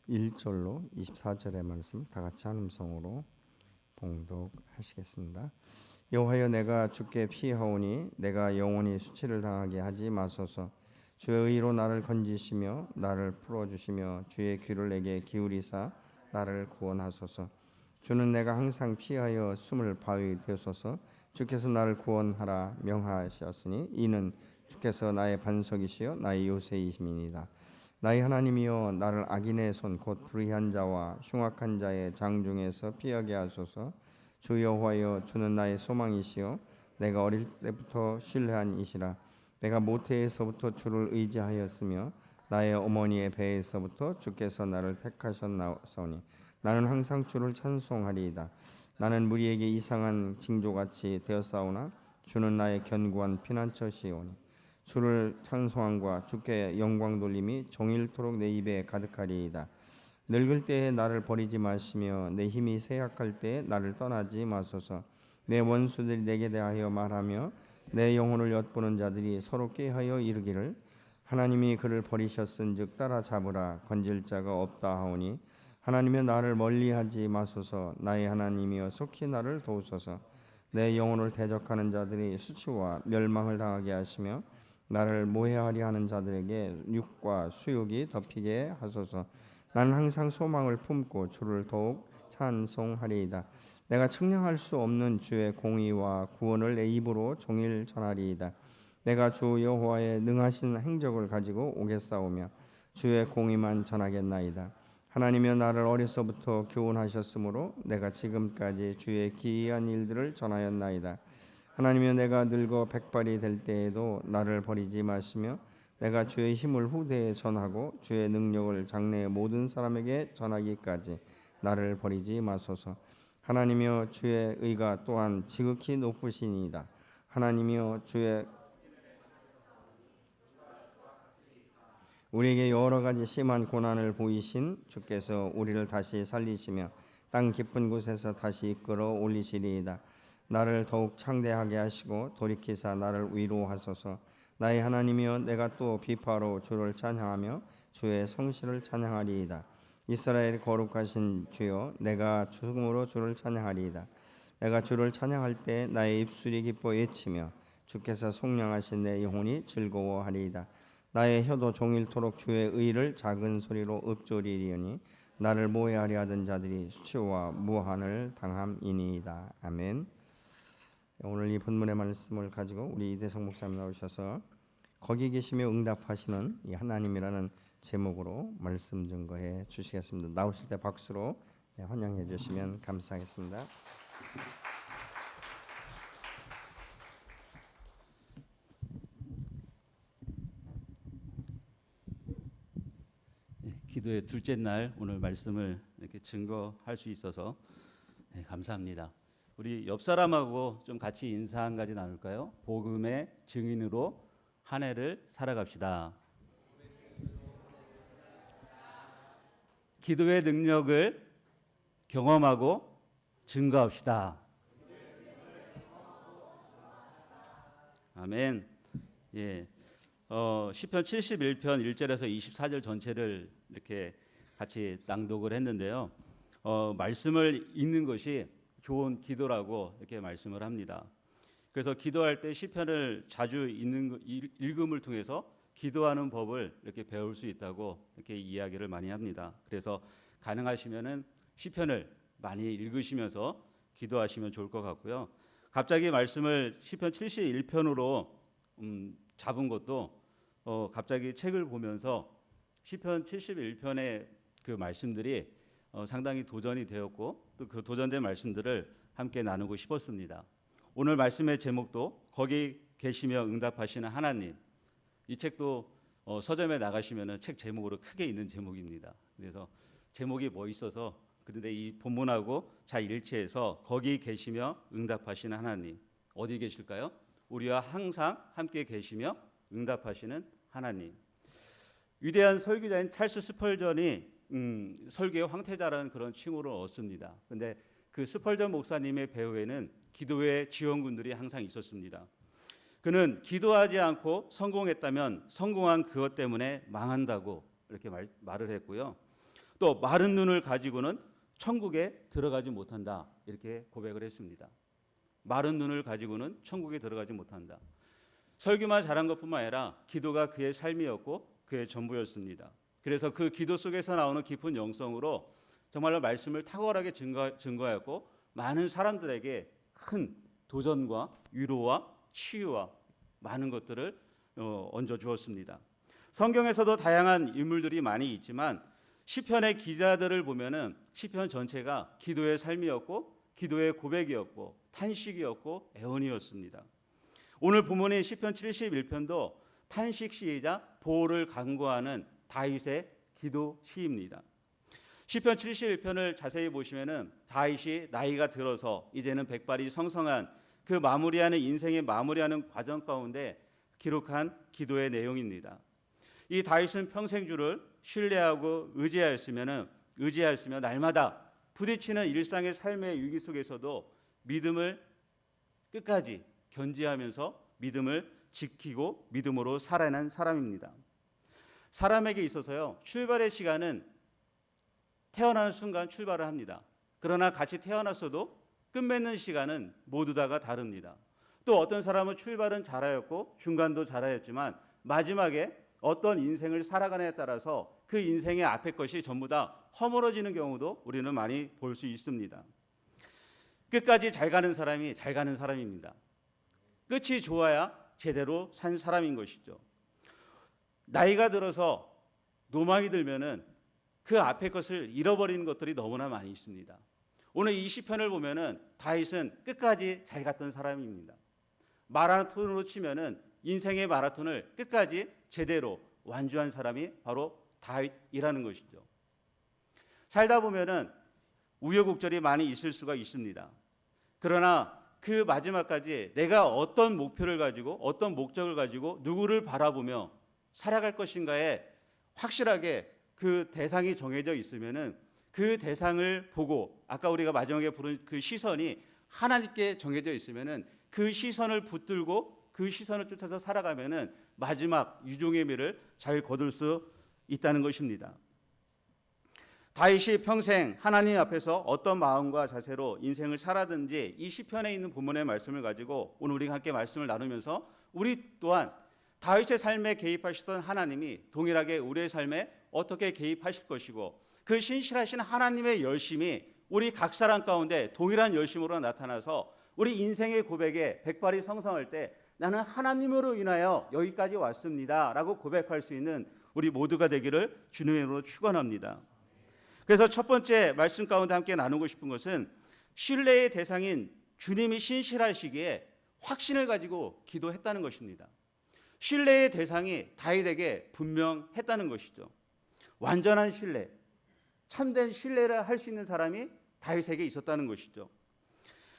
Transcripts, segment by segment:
1절로 24절의 말씀 다 같이 한 음성으로 봉독하시겠습니다. 여호와여, 내가 주께 피하오니 내가 영원히 수치를 당하게 하지 마소서. 주의 의로 나를 건지시며 나를 풀어주시며 주의 귀를 내게 기울이사 나를 구원하소서. 주는 내가 항상 피하여 숨을 바위 되소서. 주께서 나를 구원하라 명하셨으니 이는 주께서 나의 반석이시여 나의 요새이심이니이다. 나의 하나님이여, 나를 악인의 손 곧 불의한 자와 흉악한 자의 장중에서 피하게 하소서. 주 여호와여, 주는 나의 소망이시여 내가 어릴 때부터 신뢰한 이시라. 내가 모태에서부터 주를 의지하였으며 나의 어머니의 배에서부터 주께서 나를 택하셨나오니 나는 항상 주를 찬송하리이다. 나는 무리에게 이상한 징조같이 되었사오나 주는 나의 견고한 피난처시오니 주를 찬송함과 주께 영광 돌림이 종일토록 내 입에 가득하리이다. 늙을 때에 나를 버리지 마시며 내 힘이 쇠약할 때에 나를 떠나지 마소서. 내 원수들이 내게 대하여 말하며 내 영혼을 엿보는 자들이 서로 꾀하여 이르기를 하나님이 그를 버리셨은즉 따라잡으라. 건질 자가 없다 하오니 하나님여, 나를 멀리하지 마소서. 나의 하나님이여, 속히 나를 도우소서. 내 영혼을 대적하는 자들이 수치와 멸망을 당하게 하시며 나를 모해하려 하는 자들에게 육과 수욕이 덮이게 하소서. 나는 항상 소망을 품고 주를 더욱 찬송하리이다. 내가 측량할 수 없는 주의 공의와 구원을 내 입으로 종일 전하리이다. 내가 주 여호와의 능하신 행적을 가지고 오겠사오며 주의 공의만 전하겠나이다. 하나님이여, 나를 어려서부터 교훈하셨으므로 내가 지금까지 주의 기이한 일들을 전하였나이다. 하나님이여, 내가 늙어 백발이 될 때에도 나를 버리지 마시며 내가 주의 힘을 후대에 전하고 주의 능력을 장래의 모든 사람에게 전하기까지 나를 버리지 마소서. 하나님이여, 주의 의가 또한 지극히 높으시니이다. 하나님이여, 주의 우리에게 여러 가지 심한 고난을 보이신 주께서 우리를 다시 살리시며 땅 깊은 곳에서 다시 이끌어 올리시리이다. 나를 더욱 창대하게 하시고 돌이키사 나를 위로하소서. 나의 하나님이여, 내가 또 비파로 주를 찬양하며 주의 성실을 찬양하리이다. 이스라엘 거룩하신 주여, 내가 죽음으로 주를 찬양하리이다. 내가 주를 찬양할 때 나의 입술이 기뻐 외치며 주께서 속량하신 내 영혼이 즐거워하리이다. 나의 혀도 종일토록 주의 의를 작은 소리로 읊조리리니 나를 모해하려 하던 자들이 수치와 무한을 당함이니이다. 아멘. 오늘 이 본문의 말씀을 가지고 우리 이대성 목사님 나오셔서 거기 계시며 응답하시는 이 하나님이라는 제목으로 말씀 증거해 주시겠습니다. 나오실 때 박수로 환영해 주시면 감사하겠습니다. 기도의 둘째 날 오늘 말씀을 이렇게 증거할 수 있어서 감사합니다. 우리 옆 사람하고 좀 같이 인사 한 가지 나눌까요? 복음의 증인으로 한 해를 살아갑시다. 기도의 능력을 경험하고 증거합시다. 아멘. 예. 시편 71편 1절에서 24절 전체를 이렇게 같이 낭독을 했는데요. 말씀을 읽는 것이 좋은 기도라고 이렇게 말씀을 합니다. 그래서 기도할 때 시편을 자주 읽음을 통해서 기도하는 법을 이렇게 배울 수 있다고 이렇게 이야기를 많이 합니다. 그래서 가능하시면은 시편을 많이 읽으시면서 기도하시면 좋을 것 같고요. 갑자기 말씀을 시편 71편으로 잡은 것도 갑자기 책을 보면서 시편 71편의 그 말씀들이 상당히 도전이 되었고 또 그 도전된 말씀들을 함께 나누고 싶었습니다. 오늘 말씀의 제목도 거기 계시며 응답하시는 하나님. 이 책도 서점에 나가시면은 책 제목으로 크게 있는 제목입니다. 그래서 제목이 멋있어서 그런데 이 본문하고 잘 일치해서 거기 계시며 응답하시는 하나님. 어디 계실까요? 우리와 항상 함께 계시며 응답하시는 하나님. 위대한 설교자인 찰스 스펄전이 설교의 황태자라는 그런 칭호를 얻습니다. 그런데 그 스펄전 목사님의 배후에는 기도의 지원군들이 항상 있었습니다. 그는 기도하지 않고 성공했다면 성공한 그것 때문에 망한다고 이렇게 말을 했고요. 또 마른 눈을 가지고는 천국에 들어가지 못한다. 이렇게 고백을 했습니다. 마른 눈을 가지고는 천국에 들어가지 못한다. 설교만 잘한 것뿐만 아니라 기도가 그의 삶이었고 그의 전부였습니다. 그래서 그 기도 속에서 나오는 깊은 영성으로 정말로 말씀을 탁월하게 증거하였고 많은 사람들에게 큰 도전과 위로와 치유와 많은 것들을 얹어 주었습니다. 성경에서도 다양한 인물들이 많이 있지만 시편의 기자들을 보면은 시편 전체가 기도의 삶이었고 기도의 고백이었고 탄식이었고 애원이었습니다. 오늘 본문인 시편 71편도 탄식 시이자 보호를 간구하는 다윗의 기도 시입니다. 시편 71편을 자세히 보시면은 다윗이 나이가 들어서 이제는 백발이 성성한 그 마무리하는 인생의 마무리하는 과정 가운데 기록한 기도의 내용입니다. 이 다윗은 평생 주를 신뢰하고 의지하였으며 날마다 부딪히는 일상의 삶의 위기 속에서도 믿음을 끝까지 견지하면서 믿음을 지키고 믿음으로 살아낸 사람입니다. 사람에게 있어서요, 출발의 시간은 태어나는 순간 출발을 합니다. 그러나 같이 태어났어도 끝맺는 시간은 모두 다가 다릅니다. 또 어떤 사람은 출발은 잘하였고 중간도 잘하였지만 마지막에 어떤 인생을 살아가느냐에 따라서 그 인생의 앞의 것이 전부 다 허물어지는 경우도 우리는 많이 볼 수 있습니다. 끝까지 잘 가는 사람이 잘 가는 사람입니다. 끝이 좋아야 제대로 산 사람인 것이죠. 나이가 들어서 노망이 들면은 그 앞의 것을 잃어버리는 것들이 너무나 많이 있습니다. 오늘 이 시편을 보면은 다윗은 끝까지 잘 갔던 사람입니다. 마라톤으로 치면은 인생의 마라톤을 끝까지 제대로 완주한 사람이 바로 다윗이라는 것이죠. 살다 보면은 우여곡절이 많이 있을 수가 있습니다. 그러나 그 마지막까지 내가 어떤 목표를 가지고 어떤 목적을 가지고 누구를 바라보며 살아갈 것인가에 확실하게 그 대상이 정해져 있으면은 그 대상을 보고 아까 우리가 마지막에 부른 그 시선이 하나님께 정해져 있으면은 그 시선을 붙들고 그 시선을 쫓아서 살아가면은 마지막 유종의 미를 잘 거둘 수 있다는 것입니다. 다윗이 평생 하나님 앞에서 어떤 마음과 자세로 인생을 살았든지 이 시편에 있는 본문의 말씀을 가지고 오늘 우리가 함께 말씀을 나누면서 우리 또한 다윗의 삶에 개입하시던 하나님이 동일하게 우리의 삶에 어떻게 개입하실 것이고 그 신실하신 하나님의 열심이 우리 각 사람 가운데 동일한 열심으로 나타나서 우리 인생의 고백에 백발이 성성할 때 나는 하나님으로 인하여 여기까지 왔습니다 라고 고백할 수 있는 우리 모두가 되기를 주님의 이름으로 축원합니다. 그래서 첫 번째 말씀 가운데 함께 나누고 싶은 것은 신뢰의 대상인 주님이 신실하시기에 확신을 가지고 기도했다는 것입니다. 신뢰의 대상이 다윗에게 분명했다는 것이죠. 완전한 신뢰, 참된 신뢰를 할 수 있는 사람이 다윗에게 있었다는 것이죠.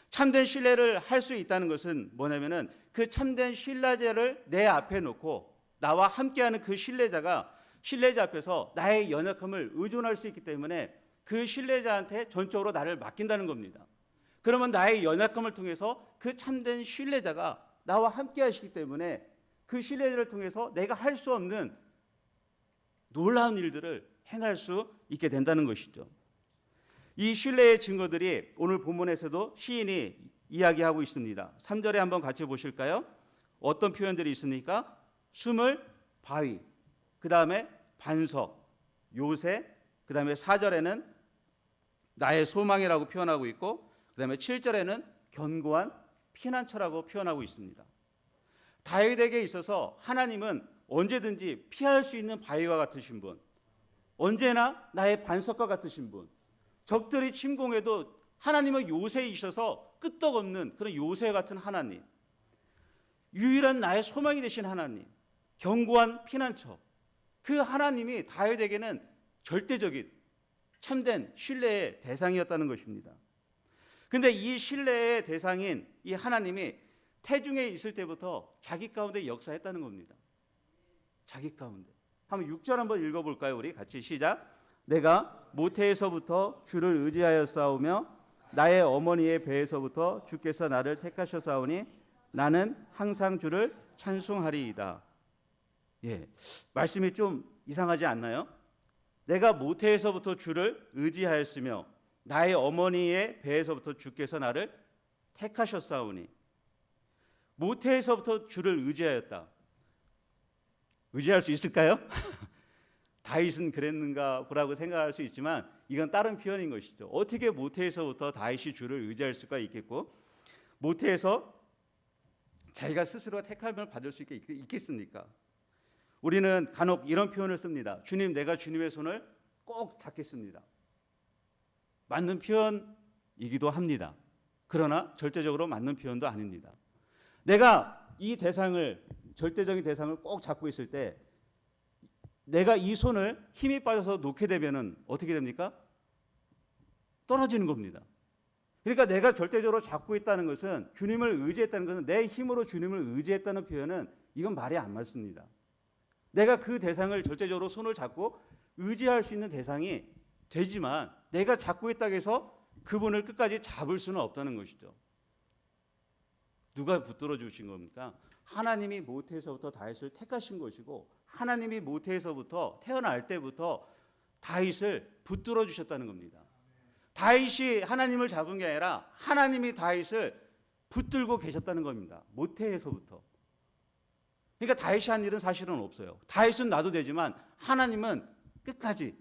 참된 신뢰를 할 수 있다는 것은 뭐냐면은 그 참된 신뢰자를 내 앞에 놓고 나와 함께하는 그 신뢰자 앞에서 나의 연약함을 의존할 수 있기 때문에 그 신뢰자한테 전적으로 나를 맡긴다는 겁니다. 그러면 나의 연약함을 통해서 그 참된 신뢰자가 나와 함께하시기 때문에 그 신뢰자를 통해서 내가 할 수 없는 놀라운 일들을 행할 수 있게 된다는 것이죠. 이 신뢰의 증거들이 오늘 본문에서도 시인이 이야기하고 있습니다. 3절에 한번 같이 보실까요? 어떤 표현들이 있습니까? 수물, 바위, 그 다음에 반석, 요새, 그 다음에 4절에는 나의 소망이라고 표현하고 있고 그 다음에 7절에는 견고한 피난처라고 표현하고 있습니다. 다윗에게 있어서 하나님은 언제든지 피할 수 있는 바위와 같으신 분, 언제나 나의 반석과 같으신 분, 적들이 침공해도 하나님은 요새이셔서 끄떡없는 그런 요새 같은 하나님, 유일한 나의 소망이 되신 하나님, 견고한 피난처, 그 하나님이 다윗에게는 절대적인 참된 신뢰의 대상이었다는 것입니다. 그런데 이 신뢰의 대상인 이 하나님이 태중에 있을 때부터 자기 가운데 역사했다는 겁니다. 자기 가운데. 한번 6절 한번 읽어볼까요? 우리 같이 시작. 내가 모태에서부터 주를 의지하여 싸우며 나의 어머니의 배에서부터 주께서 나를 택하셨사오니 나는 항상 주를 찬송하리이다. 예, 말씀이 좀 이상하지 않나요? 내가 모태에서부터 주를 의지하였으며 나의 어머니의 배에서부터 주께서 나를 택하셨사오니. 모태에서부터 주를 의지하였다. 의지할 수 있을까요? 다윗은 그랬는가 보라고 생각할 수 있지만 이건 다른 표현인 것이죠. 어떻게 모태에서부터 다윗이 주를 의지할 수가 있겠고 모태에서 자기가 스스로 택함을 받을 수 있겠습니까? 우리는 간혹 이런 표현을 씁니다. 주님, 내가 주님의 손을 꼭 잡겠습니다. 맞는 표현이기도 합니다. 그러나 절대적으로 맞는 표현도 아닙니다. 내가 이 대상을, 절대적인 대상을 꼭 잡고 있을 때 내가 이 손을 힘이 빠져서 놓게 되면은 어떻게 됩니까? 떨어지는 겁니다. 그러니까 내가 절대적으로 잡고 있다는 것은, 주님을 의지했다는 것은, 내 힘으로 주님을 의지했다는 표현은 이건 말이 안 맞습니다. 내가 그 대상을 절대적으로 손을 잡고 의지할 수 있는 대상이 되지만 내가 잡고 있다고 해서 그분을 끝까지 잡을 수는 없다는 것이죠. 누가 붙들어 주신 겁니까? 하나님이 모태에서부터 다윗을 택하신 것이고 하나님이 모태에서부터 태어날 때부터 다윗을 붙들어 주셨다는 겁니다. 다윗이 하나님을 잡은 게 아니라 하나님이 다윗을 붙들고 계셨다는 겁니다. 모태에서부터. 그러니까 다윗이 한 일은 사실은 없어요. 다윗은 놔도 되지만 하나님은 끝까지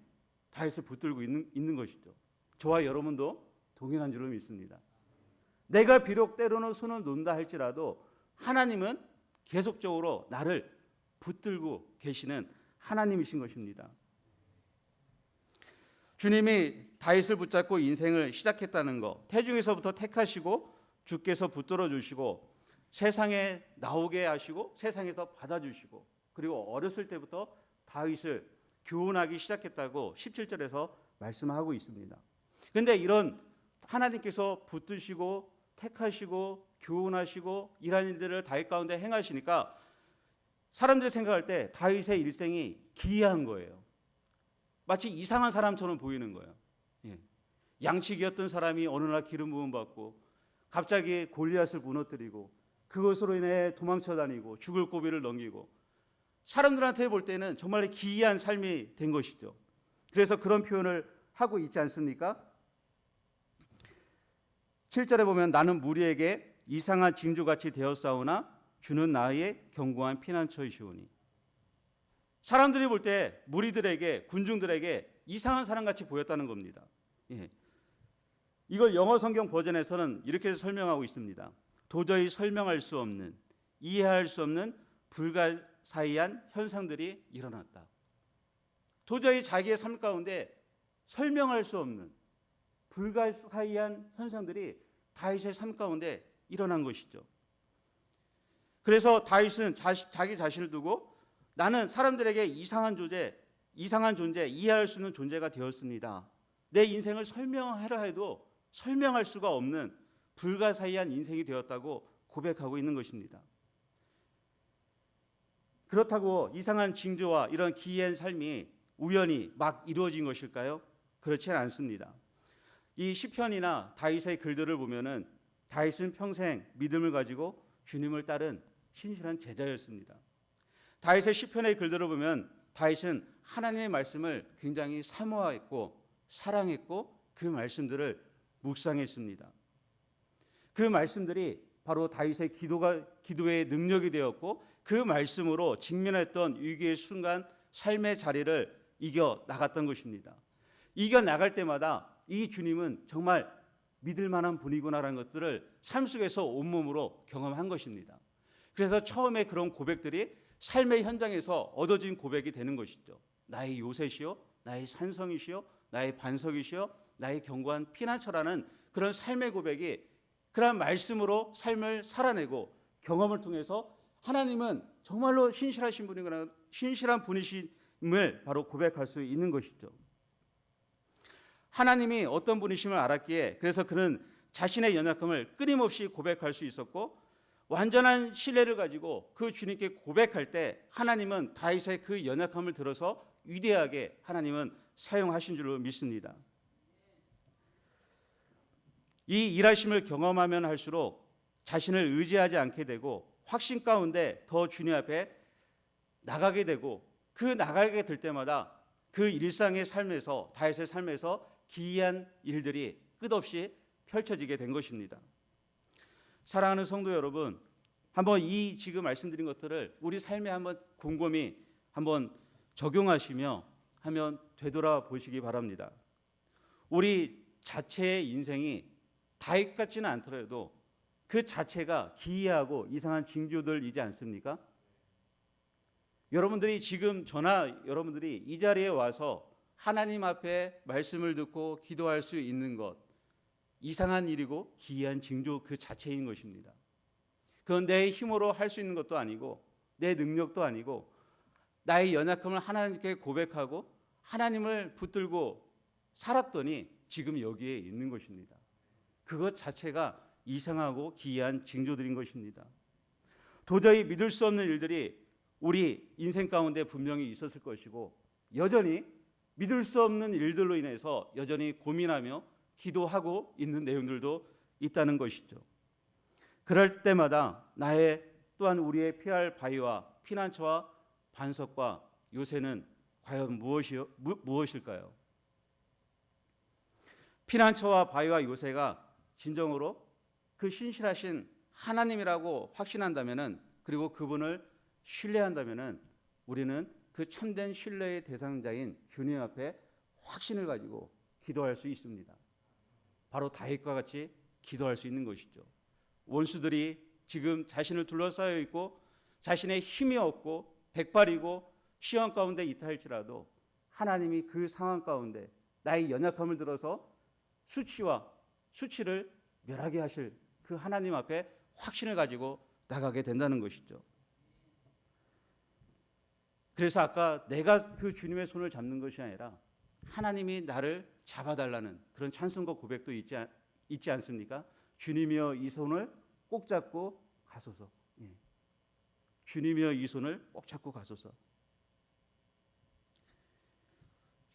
다윗을 붙들고 있는 것이죠. 저와 여러분도 동일한 줄로 믿습니다. 내가 비록 때로는 손을 놓는다 할지라도 하나님은 계속적으로 나를 붙들고 계시는 하나님이신 것입니다. 주님이 다윗을 붙잡고 인생을 시작했다는 것, 태중에서부터 택하시고 주께서 붙들어 주시고 세상에 나오게 하시고 세상에서 받아주시고 그리고 어렸을 때부터 다윗을 교훈하기 시작했다고 17절에서 말씀하고 있습니다. 그런데 이런 하나님께서 붙드시고 택하시고 교훈하시고 이런 일들을 다윗 가운데 행하시니까 사람들이 생각할 때 다윗의 일생이 기이한 거예요. 마치 이상한 사람처럼 보이는 거예요. 양치기였던 사람이 어느 날 기름 부음 받고 갑자기 골리앗을 무너뜨리고 그것으로 인해 도망쳐 다니고 죽을 고비를 넘기고 사람들한테 볼 때는 정말 기이한 삶이 된 것이죠. 그래서 그런 표현을 하고 있지 않습니까? 7절에 보면 나는 무리에게 이상한 징조같이 되었사오나 주는 나의 견고한 피난처이시오니. 사람들이 볼 때 무리들에게 군중들에게 이상한 사람같이 보였다는 겁니다. 이걸 영어 성경 버전에서는 이렇게 설명하고 있습니다. 도저히 설명할 수 없는, 이해할 수 없는 불가사의한 현상들이 일어났다. 도저히 자기의 삶 가운데 설명할 수 없는 불가사의한 현상들이 다윗의 삶 가운데 일어난 것이죠. 그래서 다윗은 자기 자신을 두고 나는 사람들에게 이상한 존재, 이해할 수 있는 존재가 되었습니다. 내 인생을 설명하려 해도 설명할 수가 없는 불가사의한 인생이 되었다고 고백하고 있는 것입니다. 그렇다고 이상한 징조와 이런 기이한 삶이 우연히 막 이루어진 것일까요? 그렇지는 않습니다. 이 시편이나 다윗의 글들을 보면은 다윗은 평생 믿음을 가지고 주님을 따른 신실한 제자였습니다. 다윗의 시편의 글들을 보면 다윗은 하나님의 말씀을 굉장히 사모했고 사랑했고 그 말씀들을 묵상했습니다. 그 말씀들이 바로 다윗의 기도의 능력이 되었고 그 말씀으로 직면했던 위기의 순간 삶의 자리를 이겨 나갔던 것입니다. 이겨 나갈 때마다 이 주님은 정말 믿을 만한 분이구나라는 것들을 삶 속에서 온몸으로 경험한 것입니다. 그래서 처음에 그런 고백들이 삶의 현장에서 얻어진 고백이 되는 것이죠. 나의 요새시요, 나의 산성이시요, 나의 반석이시요, 나의 견고한 피난처라는 그런 삶의 고백이 그런 말씀으로 삶을 살아내고 경험을 통해서 하나님은 정말로 신실하신 분이구나, 신실한 분이심을 바로 고백할 수 있는 것이죠. 하나님이 어떤 분이심을 알았기에 그래서 그는 자신의 연약함을 끊임없이 고백할 수 있었고 완전한 신뢰를 가지고 그 주님께 고백할 때 하나님은 다윗의 그 연약함을 들어서 위대하게 하나님은 사용하신 줄로 믿습니다. 이 일하심을 경험하면 할수록 자신을 의지하지 않게 되고 확신 가운데 더 주님 앞에 나가게 되고 그 나가게 될 때마다 그 일상의 삶에서, 다윗의 삶에서 기이한 일들이 끝없이 펼쳐지게 된 것입니다. 사랑하는 성도 여러분, 한번 이 지금 말씀드린 것들을 우리 삶에 한번 곰곰이 한번 적용하시며 하면 되돌아보시기 바랍니다. 우리 자체의 인생이 다윗 같지는 않더라도 그 자체가 기이하고 이상한 징조들이지 않습니까? 여러분들이 지금 여러분들이 이 자리에 와서 하나님 앞에 말씀을 듣고 기도할 수 있는 것, 이상한 일이고 기이한 징조 그 자체인 것입니다. 그건 내 힘으로 할 수 있는 것도 아니고 내 능력도 아니고 나의 연약함을 하나님께 고백하고 하나님을 붙들고 살았더니 지금 여기에 있는 것입니다. 그것 자체가 이상하고 기이한 징조들인 것입니다. 도저히 믿을 수 없는 일들이 우리 인생 가운데 분명히 있었을 것이고 여전히 믿을 수 없는 일들로 인해서 여전히 고민하며 기도하고 있는 내용들도 있다는 것이죠. 그럴 때마다 또한 우리의 피할 바위와 피난처와 반석과 요새는 과연 무엇일까요? 피난처와 바위와 요새가 진정으로 그 신실하신 하나님이라고 확신한다면은, 그리고 그분을 신뢰한다면은 우리는 그 참된 신뢰의 대상자인 주님 앞에 확신을 가지고 기도할 수 있습니다. 바로 다윗과 같이 기도할 수 있는 것이죠. 원수들이 지금 자신을 둘러싸여 있고 자신의 힘이 없고 백발이고 시험 가운데 있다 할지라도 하나님이 그 상황 가운데 나의 연약함을 들어서 수치를 멸하게 하실 그 하나님 앞에 확신을 가지고 나가게 된다는 것이죠. 그래서 아까 내가 그 주님의 손을 잡는 것이 아니라 하나님이 나를 잡아달라는 그런 찬송과 고백도 있지 않습니까? 주님이여 이 손을 꼭 잡고 가소서. 주님이여 이 손을 꼭 잡고 가소서.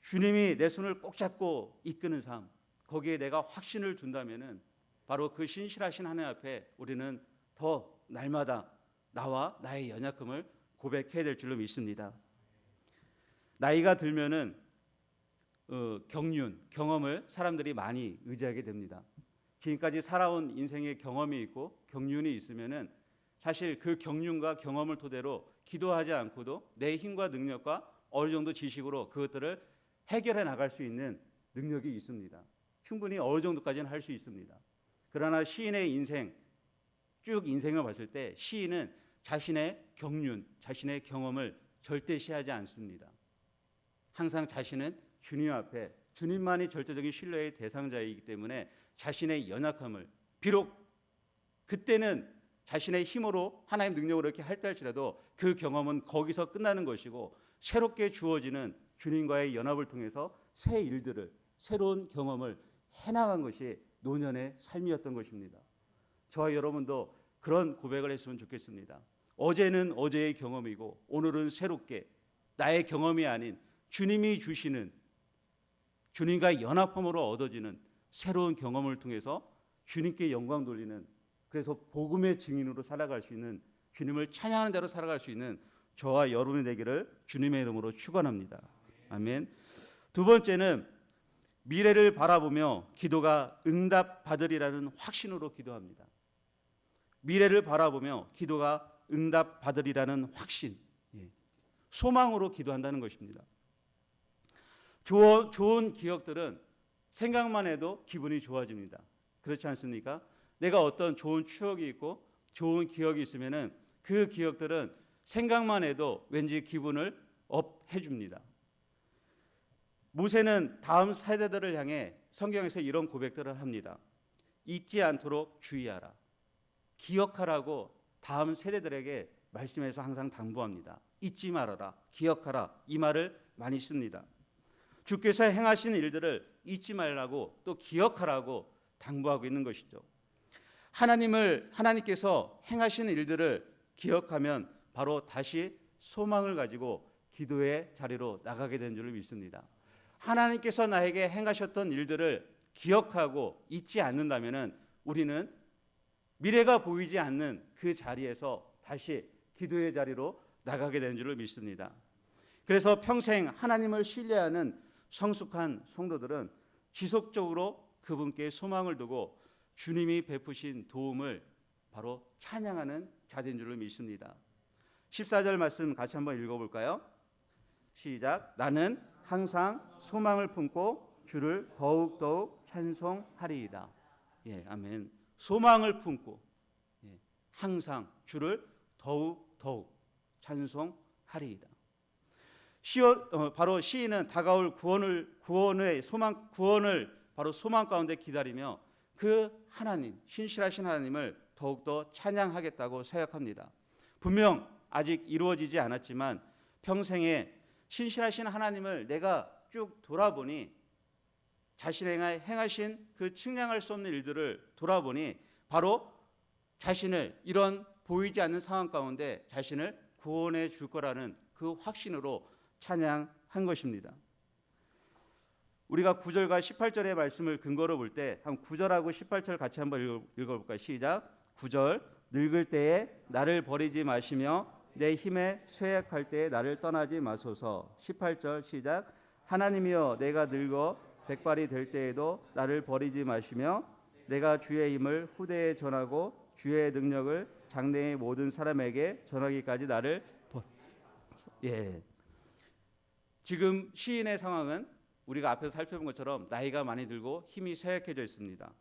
주님이 내 손을 꼭 잡고 이끄는 삶, 거기에 내가 확신을 둔다면은 바로 그 신실하신 하나님 앞에 우리는 더 날마다 나와 나의 연약함을 고백해야 될 줄로 믿습니다. 나이가 들면은 경험을 사람들이 많이 의지하게 됩니다. 지금까지 살아온 인생의 경험이 있고 경륜이 있으면은 사실 그 경륜과 경험을 토대로 기도하지 않고도 내 힘과 능력과 어느 정도 지식으로 그것들을 해결해 나갈 수 있는 능력이 있습니다. 충분히 어느 정도까지는 할 수 있습니다. 그러나 시인의 인생, 쭉 인생을 봤을 때 시인은 자신의 경륜, 자신의 경험을 절대시하지 않습니다. 항상 자신은 주님 앞에, 주님만이 절대적인 신뢰의 대상자이기 때문에 자신의 연약함을, 비록 그때는 자신의 힘으로 하나님 능력으로 이렇게 할 때 할지라도 그 경험은 거기서 끝나는 것이고 새롭게 주어지는 주님과의 연합을 통해서 새 일들을, 새로운 경험을 해나간 것이 노년의 삶이었던 것입니다. 저와 여러분도 그런 고백을 했으면 좋겠습니다. 어제는 어제의 경험이고 오늘은 새롭게 나의 경험이 아닌 주님이 주시는, 주님과 연합함으로 얻어지는 새로운 경험을 통해서 주님께 영광 돌리는, 그래서 복음의 증인으로 살아갈 수 있는, 주님을 찬양하는 대로 살아갈 수 있는 저와 여러분이 되기를 주님의 이름으로 축원합니다. 아멘. 두 번째는 미래를 바라보며 기도가 응답받으리라는 확신으로 기도합니다. 미래를 바라보며 기도가 응답받으리라는 확신, 소망으로 기도한다는 것입니다. 좋은 기억들은 생각만 해도 기분이 좋아집니다. 그렇지 않습니까? 내가 어떤 좋은 추억이 있고 좋은 기억이 있으면은 그 기억들은 생각만 해도 왠지 기분을 업해 줍니다. 모세는 다음 세대들을 향해 성경에서 이런 고백들을 합니다. 잊지 않도록 주의하라. 기억하라고 다음 세대들에게 말씀해서 항상 당부합니다. 잊지 말아라. 기억하라. 이 말을 많이 씁니다. 주께서 행하신 일들을 잊지 말라고 또 기억하라고 당부하고 있는 것이죠. 하나님께서 행하신 일들을 기억하면 바로 다시 소망을 가지고 기도의 자리로 나가게 된 줄을 믿습니다. 하나님께서 나에게 행하셨던 일들을 기억하고 잊지 않는다면 우리는 미래가 보이지 않는 그 자리에서 다시 기도의 자리로 나가게 된 줄을 믿습니다. 그래서 평생 하나님을 신뢰하는 성숙한 성도들은 지속적으로 그분께 소망을 두고 주님이 베푸신 도움을 바로 찬양하는 자된 줄을 믿습니다. 14절 말씀 같이 한번 읽어볼까요? 시작. 나는 항상 소망을 품고 주를 더욱더욱 찬송하리이다. 예, 아멘. 소망을 품고 항상 주를 더욱더욱 찬송하리이다. 바로 시인은 다가올 구원을 바로 소망 가운데 기다리며 그 하나님, 신실하신 하나님을 더욱더 찬양하겠다고 생각합니다. 분명 아직 이루어지지 않았지만 평생에 신실하신 하나님을 내가 쭉 돌아보니 자신이 행하신 그 측량할 수 없는 일들을 돌아보니 바로 자신을 이런 보이지 않는 상황 가운데 자신을 구원해 줄 거라는 그 확신으로 찬양한 것입니다. 우리가 9절과 18절의 말씀을 근거로 볼 때 한 9절하고 18절 같이 한번 읽어볼까요? 시작. 9절. 늙을 때에 나를 버리지 마시며 내 힘에 쇠약할 때에 나를 떠나지 마소서. 18절 시작. 하나님이여 내가 늙어 백발이 될 때에도 나를 버리지 마시며 내가 주의 힘을 후대에 전하고 주의 능력을 장래의 모든 사람에게 전하기까지 나를 예. 지금 시인의 상황은 우리가 앞에서 살펴본 것처럼 나이가 많이 들고 힘이 쇠약해져 있습니다.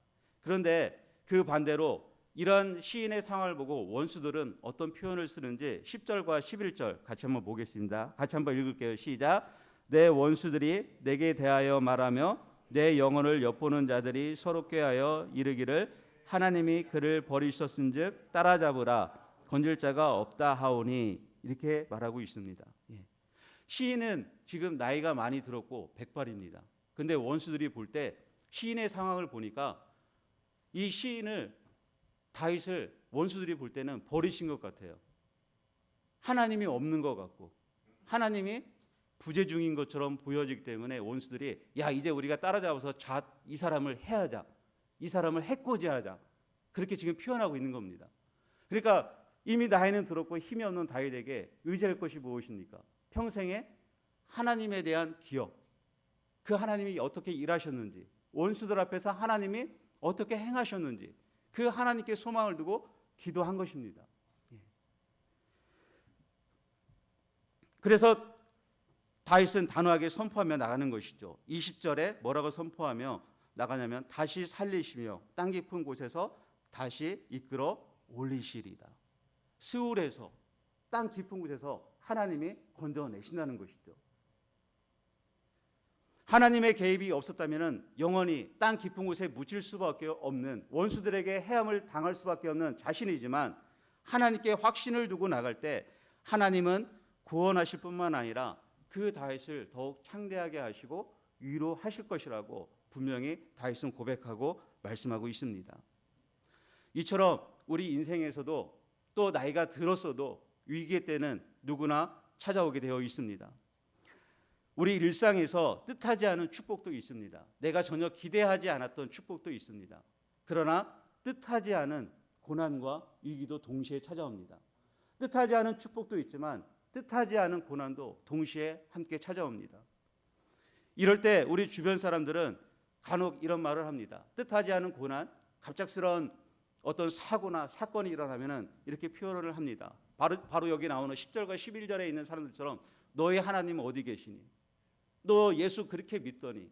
그런데 그 반대로 이런 시인의 상황을 보고 원수들은 어떤 표현을 쓰는지 10절과 11절 같이 한번 보겠습니다. 같이 한번 읽을게요. 시작. 내 원수들이 내게 대하여 말하며 내 영혼을 엿보는 자들이 서로 꾀하여 이르기를 하나님이 그를 버리셨은즉 따라잡으라 건질 자가 없다 하오니 이렇게 말하고 있습니다. 시인은 지금 나이가 많이 들었고 백발입니다. 근데 원수들이 볼 때 시인의 상황을 보니까 이 시인을 다윗을 원수들이 볼 때는 버리신 것 같아요. 하나님이 없는 것 같고 하나님이 부재 중인 것처럼 보여지기 때문에 원수들이 야 이제 우리가 따라잡아서 이 사람을 해하자. 이 사람을 해코지하자. 그렇게 지금 표현하고 있는 겁니다. 그러니까 이미 나이는 들었고 힘이 없는 다윗에게 의지할 것이 무엇입니까? 평생에 하나님에 대한 기억, 그 하나님이 어떻게 일하셨는지, 원수들 앞에서 하나님이 어떻게 행하셨는지 그 하나님께 소망을 두고 기도한 것입니다. 그래서 다윗은 단호하게 선포하며 나가는 것이죠. 20절에 뭐라고 선포하며 나가냐면 다시 살리시며 땅 깊은 곳에서 다시 이끌어 올리시리다. 스울에서 땅 깊은 곳에서 하나님이 건져내신다는 것이죠. 하나님의 개입이 없었다면 영원히 땅 깊은 곳에 묻힐 수밖에 없는 원수들에게 해함을 당할 수밖에 없는 자신이지만 하나님께 확신을 두고 나갈 때 하나님은 구원하실 뿐만 아니라 그 다윗을 더욱 창대하게 하시고 위로하실 것이라고 분명히 다윗은 고백하고 말씀하고 있습니다. 이처럼 우리 인생에서도 또 나이가 들었어도 위기의 때는 누구나 찾아오게 되어 있습니다. 우리 일상에서 뜻하지 않은 축복도 있습니다. 내가 전혀 기대하지 않았던 축복도 있습니다. 그러나 뜻하지 않은 고난과 위기도 동시에 찾아옵니다. 뜻하지 않은 축복도 있지만 뜻하지 않은 고난도 동시에 함께 찾아옵니다. 이럴 때 우리 주변 사람들은 간혹 이런 말을 합니다. 뜻하지 않은 고난, 갑작스러운 어떤 사고나 사건이 일어나면 이렇게 표현을 합니다. 바로 여기 나오는 10절과 11절에 있는 사람들처럼 너희 하나님은 어디 계시니? 너 예수 그렇게 믿더니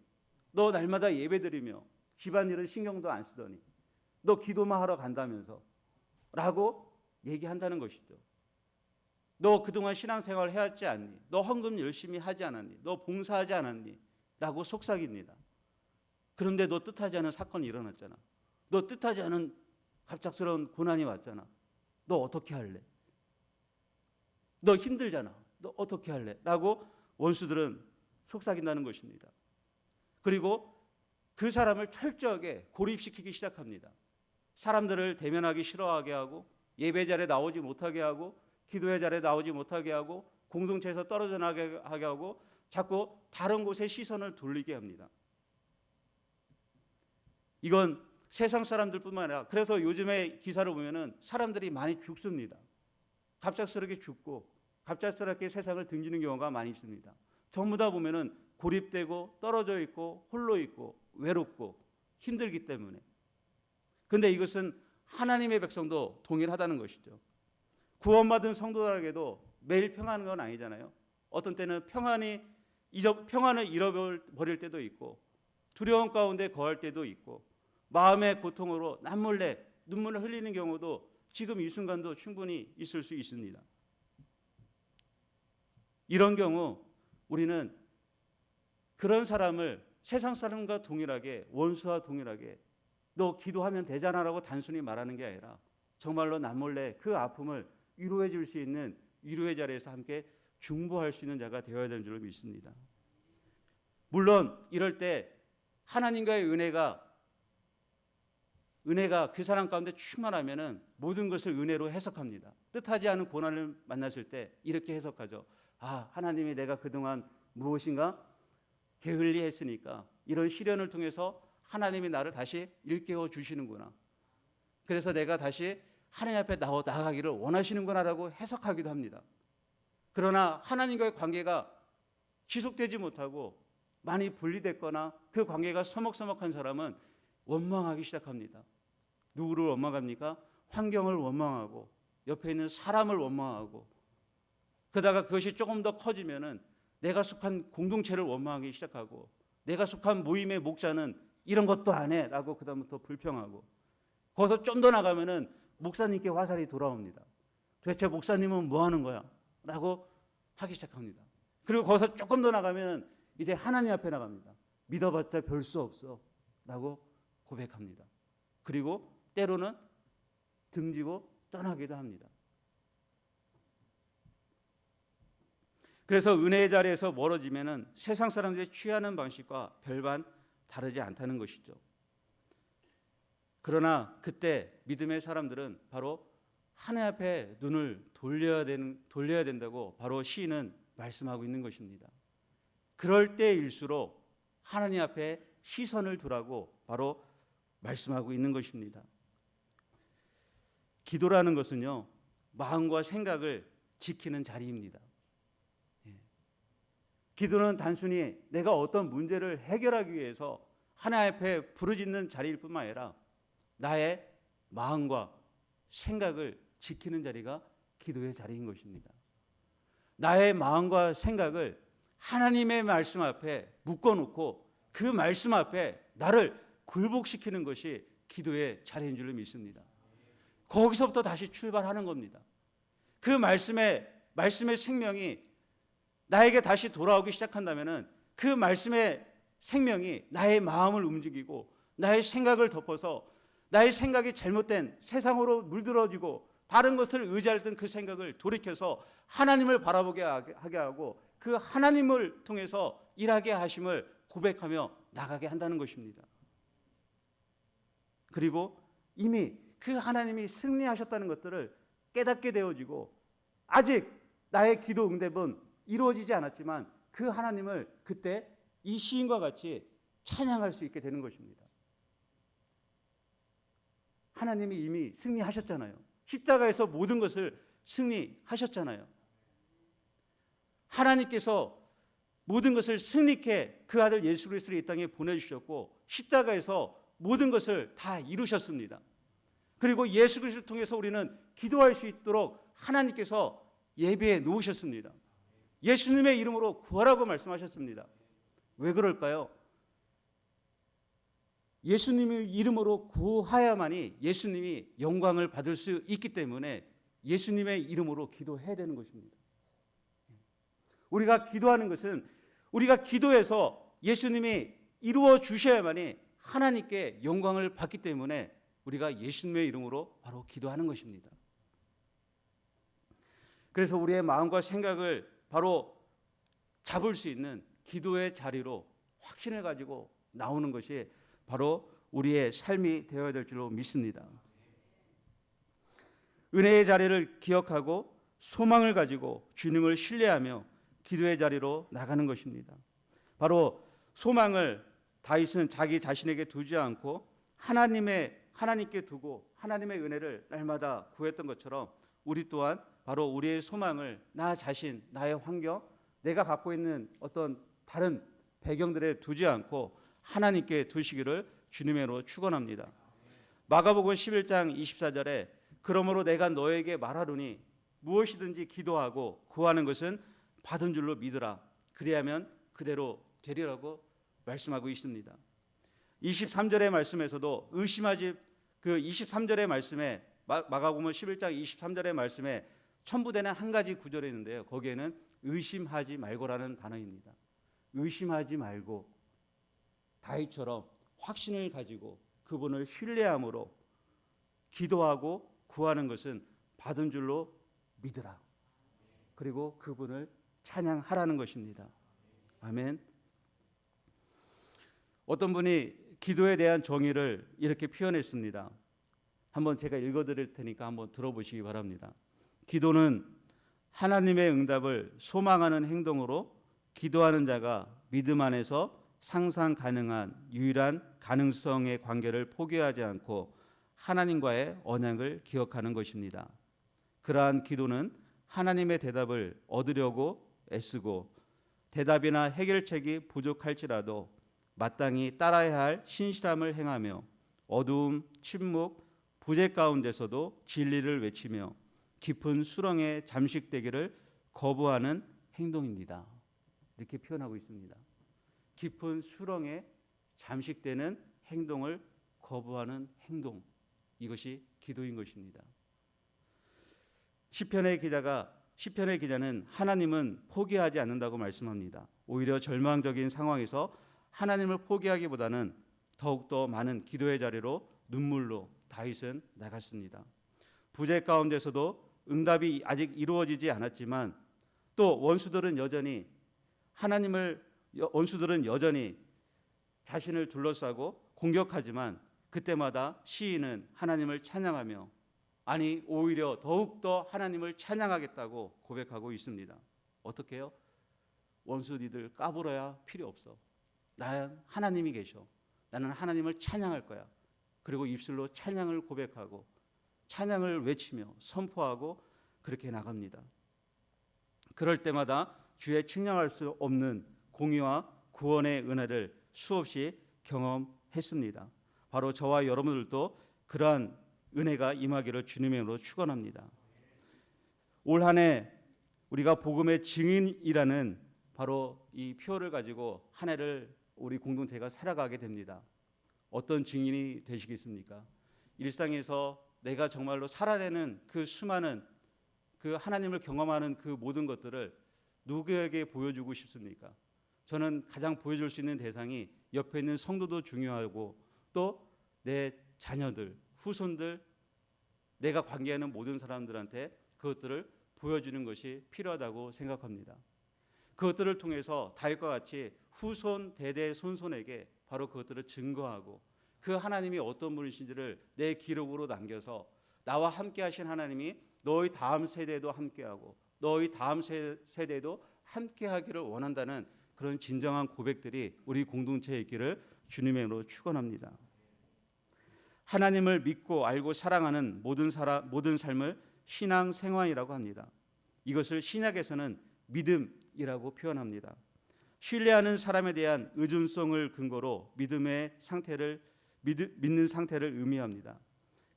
너 날마다 예배드리며 집안일은 신경도 안 쓰더니 너 기도만 하러 간다면서 라고 얘기한다는 것이죠. 너 그동안 신앙생활 해왔지 않니? 너 헌금 열심히 하지 않았니? 너 봉사하지 않았니? 라고 속삭입니다. 그런데 너 뜻하지 않은 사건이 일어났잖아. 너 뜻하지 않은 갑작스러운 고난이 왔잖아. 너 어떻게 할래? 너 힘들잖아. 너 어떻게 할래? 라고 원수들은 속삭인다는 것입니다. 그리고 그 사람을 철저하게 고립시키기 시작합니다. 사람들을 대면하기 싫어하게 하고 예배 자리에 나오지 못하게 하고 기도의 자리에 나오지 못하게 하고 공동체에서 떨어져 나가게 하고 자꾸 다른 곳에 시선을 돌리게 합니다. 이건 세상 사람들뿐만 아니라 그래서 요즘에 기사를 보면은 사람들이 많이 죽습니다. 갑작스럽게 죽고 갑작스럽게 세상을 등지는 경우가 많이 있습니다. 전부 다 보면은 고립되고 떨어져 있고 홀로 있고 외롭고 힘들기 때문에. 근데 이것은 하나님의 백성도 동일하다는 것이죠. 구원받은 성도들에게도 매일 평안한 건 아니잖아요. 어떤 때는 평안을 잃어버릴 때도 있고 두려움 가운데 거할 때도 있고 마음의 고통으로 남몰래 눈물을 흘리는 경우도 지금 이 순간도 충분히 있을 수 있습니다. 이런 경우 우리는 그런 사람을 세상 사람과 동일하게 원수와 동일하게 너 기도하면 되잖아라고 단순히 말하는 게 아니라 정말로 남몰래 그 아픔을 위로해 줄 수 있는 위로의 자리에서 함께 중보할 수 있는 자가 되어야 되는 줄 믿습니다. 물론 이럴 때 하나님과의 은혜가 그 사람 가운데 충만하면은 모든 것을 은혜로 해석합니다. 뜻하지 않은 고난을 만났을 때 이렇게 해석하죠. 아, 하나님이 내가 그동안 무엇인가 게을리 했으니까 이런 시련을 통해서 하나님이 나를 다시 일깨워 주시는구나. 그래서 내가 다시 하나님 앞에 나아가기를 원하시는구나라고 해석하기도 합니다. 그러나 하나님과의 관계가 지속되지 못하고 많이 분리됐거나 그 관계가 서먹서먹한 사람은 원망하기 시작합니다. 누구를 원망합니까? 환경을 원망하고 옆에 있는 사람을 원망하고 그러다가 그것이 조금 더 커지면은 내가 속한 공동체를 원망하기 시작하고 내가 속한 모임의 목자는 이런 것도 안 해라고 그다음부터 불평하고 거기서 좀 더 나가면은 목사님께 화살이 돌아옵니다. 도대체 목사님은 뭐 하는 거야? 라고 하기 시작합니다. 그리고 거기서 조금 더 나가면 이제 하나님 앞에 나갑니다. 믿어봤자 별 수 없어 라고 고백합니다. 그리고 때로는 등지고 떠나기도 합니다. 그래서 은혜의 자리에서 멀어지면은 세상 사람들이 취하는 방식과 별반 다르지 않다는 것이죠. 그러나 그때 믿음의 사람들은 바로 하나님 앞에 눈을 돌려야 된다고 바로 시인은 말씀하고 있는 것입니다. 그럴 때일수록 하나님 앞에 시선을 두라고 바로 말씀하고 있는 것입니다. 기도라는 것은요, 마음과 생각을 지키는 자리입니다. 기도는 단순히 내가 어떤 문제를 해결하기 위해서 하나님 앞에 부르짖는 자리일 뿐만 아니라 나의 마음과 생각을 지키는 자리가 기도의 자리인 것입니다. 나의 마음과 생각을 하나님의 말씀 앞에 묶어놓고 그 말씀 앞에 나를 굴복시키는 것이 기도의 자리인 줄 믿습니다. 거기서부터 다시 출발하는 겁니다. 그 말씀의 생명이 나에게 다시 돌아오기 시작한다면은 그 말씀의 생명이 나의 마음을 움직이고 나의 생각을 덮어서 나의 생각이 잘못된 세상으로 물들어지고 다른 것을 의지했던 그 생각을 돌이켜서 하나님을 바라보게 하게 하고 그 하나님을 통해서 일하게 하심을 고백하며 나가게 한다는 것입니다. 그리고 이미 그 하나님이 승리하셨다는 것들을 깨닫게 되어지고 아직 나의 기도 응답은 이루어지지 않았지만 그 하나님을 그때 이 시인과 같이 찬양할 수 있게 되는 것입니다. 하나님이 이미 승리하셨잖아요. 십자가에서 모든 것을 승리하셨잖아요. 하나님께서 모든 것을 승리케 그 아들 예수 그리스도를 이 땅에 보내주셨고 십자가에서 모든 것을 다 이루셨습니다. 그리고 예수 그리스도를 통해서 우리는 기도할 수 있도록 하나님께서 예배해 놓으셨습니다. 예수님의 이름으로 구하라고 말씀하셨습니다. 왜 그럴까요? 예수님의 이름으로 구하야만이 예수님이 영광을 받을 수 있기 때문에 예수님의 이름으로 기도해야 되는 것입니다. 우리가 기도하는 것은 우리가 기도해서 예수님이 이루어 주셔야만이 하나님께 영광을 받기 때문에 우리가 예수님의 이름으로 바로 기도하는 것입니다. 그래서 우리의 마음과 생각을 바로 잡을 수 있는 기도의 자리로 확신을 가지고 나오는 것이 바로 우리의 삶이 되어야 될 줄로 믿습니다. 은혜의 자리를 기억하고 소망을 가지고 주님을 신뢰하며 기도의 자리로 나가는 것입니다. 바로 소망을 다윗은 자기 자신에게 두지 않고 하나님께 두고 하나님의 은혜를 날마다 구했던 것처럼 우리 또한 바로 우리의 소망을 나 자신, 나의 환경, 내가 갖고 있는 어떤 다른 배경들에 두지 않고 하나님께 두시기를 주님으로 축원합니다. 마가복음 11장 24절에 그러므로 내가 너에게 말하노니 무엇이든지 기도하고 구하는 것은 받은 줄로 믿으라. 그리하면 그대로 되리라고 말씀하고 있습니다. 23절의 말씀에서도 의심하지 그 23절의 말씀에 마가복음 11장 23절의 말씀에 첨부되는 한 가지 구절이 있는데요. 거기에는 의심하지 말고라는 단어입니다. 의심하지 말고 다윗처럼 확신을 가지고 그분을 신뢰함으로 기도하고 구하는 것은 받은 줄로 믿으라. 그리고 그분을 찬양하라는 것입니다. 아멘. 어떤 분이 기도에 대한 정의를 이렇게 표현했습니다. 한번 제가 읽어드릴 테니까 한번 들어보시기 바랍니다. 기도는 하나님의 응답을 소망하는 행동으로 기도하는 자가 믿음 안에서 상상 가능한 유일한 가능성의 관계를 포기하지 않고 하나님과의 언약을 기억하는 것입니다. 그러한 기도는 하나님의 대답을 얻으려고 애쓰고 대답이나 해결책이 부족할지라도 마땅히 따라야 할 신실함을 행하며 어두움, 침묵, 부재 가운데서도 진리를 외치며 깊은 수렁에 잠식되기를 거부하는 행동입니다. 이렇게 표현하고 있습니다. 깊은 수렁에 잠식되는 행동을 거부하는 행동, 이것이 기도인 것입니다. 시편의 기자는 하나님은 포기하지 않는다고 말씀합니다. 오히려 절망적인 상황에서 하나님을 포기하기보다는 더욱더 많은 기도의 자리로 눈물로 다윗은 나갔습니다. 부재 가운데서도 응답이 아직 이루어지지 않았지만 또 원수들은 여전히 자신을 둘러싸고 공격하지만 그때마다 시인은 하나님을 찬양하며 아니 오히려 더욱더 하나님을 찬양하겠다고 고백하고 있습니다. 어떻게 해요? 원수 니들 까불어야 필요 없어. 나는 하나님이 계셔. 나는 하나님을 찬양할 거야. 그리고 입술로 찬양을 고백하고 찬양을 외치며 선포하고 그렇게 나갑니다. 그럴 때마다 주의 측량할 수 없는 공의와 구원의 은혜를 수없이 경험했습니다. 바로 저와 여러분들도 그러한 은혜가 임하기를 주님의 이름으로 축원합니다. 올 한 해 우리가 복음의 증인이라는 바로 이 표를 가지고 한 해를 우리 공동체가 살아가게 됩니다. 어떤 증인이 되시겠습니까? 일상에서 내가 정말로 살아내는 그 수많은 그 하나님을 경험하는 그 모든 것들을 누구에게 보여주고 싶습니까? 저는 가장 보여줄 수 있는 대상이 옆에 있는 성도도 중요하고 또 내 자녀들, 후손들, 내가 관계하는 모든 사람들한테 그것들을 보여주는 것이 필요하다고 생각합니다. 그것들을 통해서 다윗과 같이 후손 대대손손에게 바로 그것들을 증거하고 그 하나님이 어떤 분이신지를 내 기록으로 남겨서 나와 함께 하신 하나님이 너희 다음 세대도 함께하고 너희 다음 세대도 함께하기를 원한다는 그런 진정한 고백들이 우리 공동체에 있기를 주님의 이름으로 축원합니다. 하나님을 믿고 알고 사랑하는 모든 삶을 신앙생활이라고 합니다. 이것을 신약에서는 믿음이라고 표현합니다. 신뢰하는 사람에 대한 의존성을 근거로 믿는 상태를 의미합니다.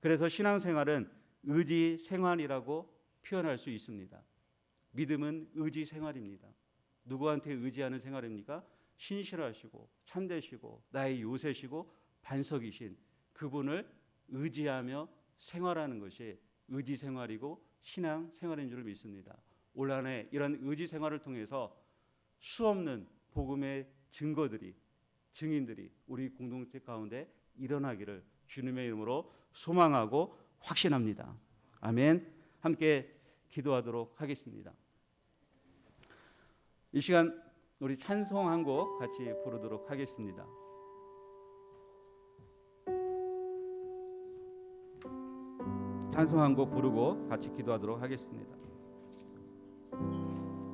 그래서 신앙생활은 의지 생활이라고 표현할 수 있습니다. 믿음은 의지 생활입니다. 누구한테 의지하는 생활입니까? 신실하시고 참되시고 나의 요새시고 반석이신 그분을 의지하며 생활하는 것이 의지 생활이고 신앙 생활인 줄 믿습니다. 올 한 해 이런 의지 생활을 통해서 수없는 복음의 증인들이 우리 공동체 가운데 일어나기를 주님의 이름으로 소망하고 확신합니다. 아멘. 함께 기도하도록 하겠습니다. 이 시간 우리 찬송 한 곡 같이 부르도록 하겠습니다. 찬송 한 곡 부르고 같이 기도하도록 하겠습니다.